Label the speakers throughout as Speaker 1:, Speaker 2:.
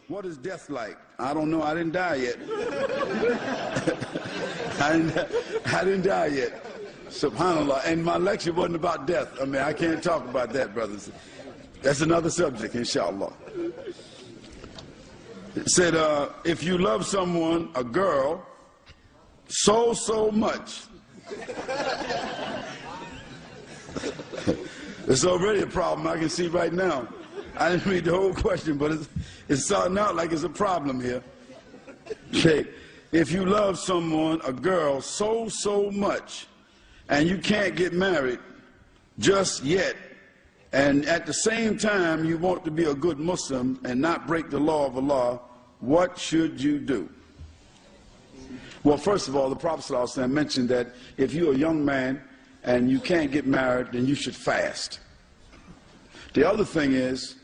Speaker 1: What is death like? I don't know. I didn't die yet. I didn't die yet. SubhanAllah. And my lecture wasn't about death. I mean, I can't talk about that, brothers. That's another subject, inshallah. It said, if you love someone, a girl, so much. It's already a problem, I can see right now. I didn't read the whole question, but it's starting out like it's a problem here. Okay. If you love someone, a girl, so much, and you can't get married just yet, and at the same time you want to be a good Muslim and not break the law of Allah, what should you do? Well, first of all, the Prophet ﷺ mentioned that if you're a young man and you can't get married, then you should fast. The other thing is,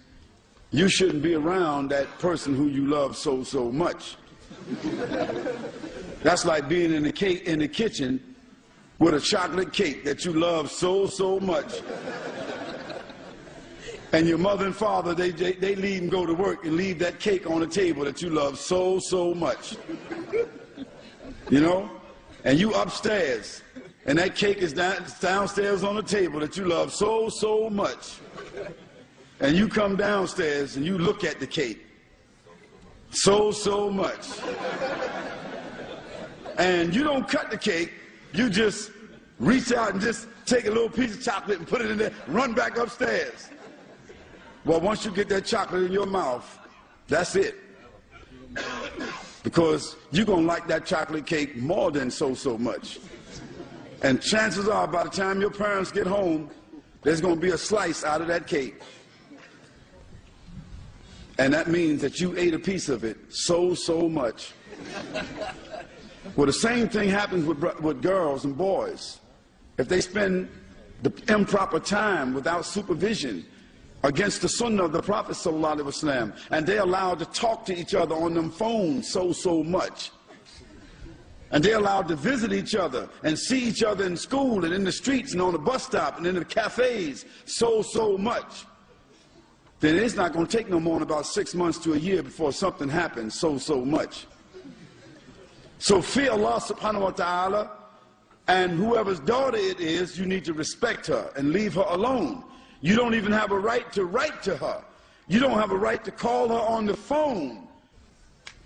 Speaker 1: you shouldn't be around that person who you love so much. That's like being in the kitchen with a chocolate cake that you love so much. And your mother and father, they leave and go to work and leave that cake on the table that you love so much. You know? And you upstairs, and that cake is downstairs on the table that you love so much. And you come downstairs and you look at the cake so much. And you don't cut the cake, you just reach out and just take a little piece of chocolate and put it in there, run back upstairs. Well, once you get that chocolate in your mouth, that's it. Because you're going to like that chocolate cake more than so much. And chances are, by the time your parents get home, there's going to be a slice out of that cake. And that means that you ate a piece of it so much. Well, the same thing happens with girls and boys. If they spend the improper time without supervision against the sunnah of the Prophet ﷺ, and they're allowed to talk to each other on them phones so much, and they're allowed to visit each other and see each other in school and in the streets and on the bus stop and in the cafes so much, then it's not going to take no more than about 6 months to a year before something happens so much. So fear Allah subhanahu wa ta'ala, and whoever's daughter it is, you need to respect her and leave her alone. You don't even have a right to write to her. You don't have a right to call her on the phone.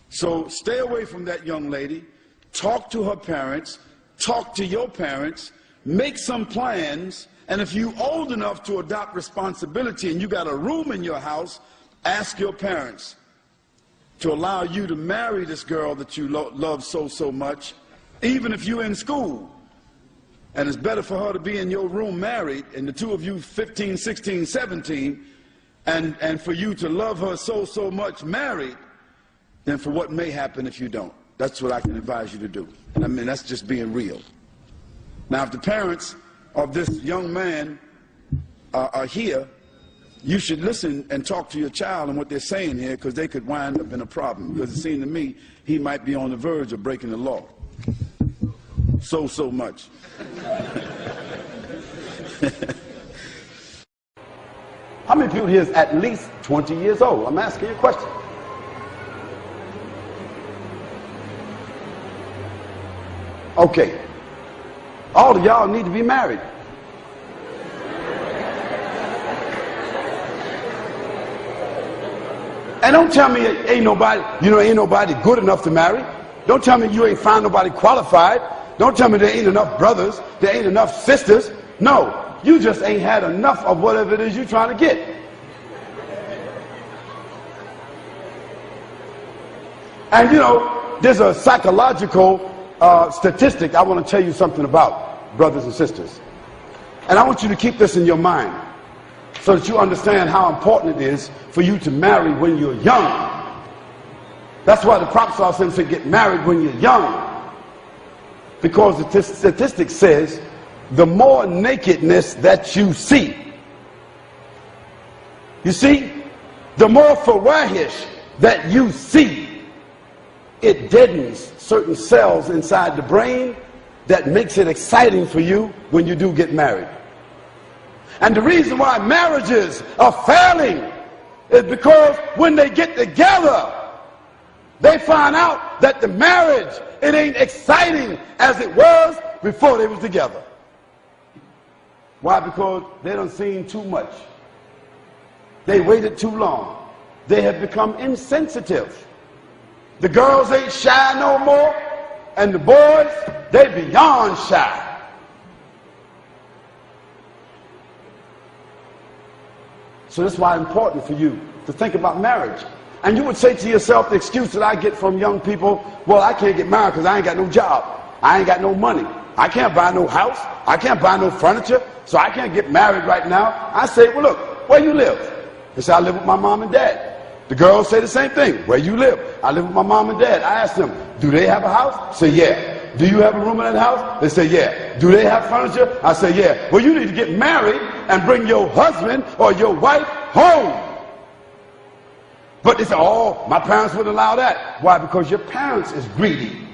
Speaker 1: So stay away from that young lady. Talk to her parents. Talk to your parents. Make some plans. And if you're old enough to adopt responsibility and you got a room in your house, ask your parents to allow you to marry this girl that you love so much, even if you're in school. And it's better for her to be in your room married, and the two of you 15, 16, 17, and for you to love her so much married, than for what may happen if you don't. That's what I can advise you to do. And I mean, that's just being real. Now, if the parents of this young man are here, you should listen and talk to your child and what they're saying here, because they could wind up in a problem. Because it seems to me he might be on the verge of breaking the law. So much.
Speaker 2: How many people here is at least 20 years old? I'm asking you a question. Okay. All of y'all need to be married. And don't tell me ain't nobody good enough to marry. Don't tell me you ain't find nobody qualified. Don't tell me there ain't enough brothers, there ain't enough sisters. No, you just ain't had enough of whatever it is you're trying to get. And you know, there's a psychological statistic I want to tell you something about, brothers and sisters. And I want you to keep this in your mind so that you understand how important it is for you to marry when you're young. That's why the Prophet ﷺ said get married when you're young. Because the statistic says the more nakedness that you see, the more fawahish that you see, it deadens certain cells inside the brain that makes it exciting for you when you do get married. And the reason why marriages are failing is because when they get together, they find out that the marriage, it ain't exciting as it was before they was together. Why? Because they done seen too much. They waited too long. They have become insensitive. The girls ain't shy no more, and the boys, they beyond shy. So that's why it's important for you to think about marriage. And you would say to yourself, the excuse that I get from young people, well, I can't get married because I ain't got no job. I ain't got no money. I can't buy no house. I can't buy no furniture, so I can't get married right now. I say, well, look, where you live? They say, I live with my mom and dad. The girls say the same thing. Where you live? I live with my mom and dad. I ask them, do they have a house? Say, yeah. Do you have a room in that house? They say, yeah. Do they have furniture? I say, yeah. Well, you need to get married and bring your husband or your wife home. But they say, oh, my parents wouldn't allow that. Why? Because your parents is greedy.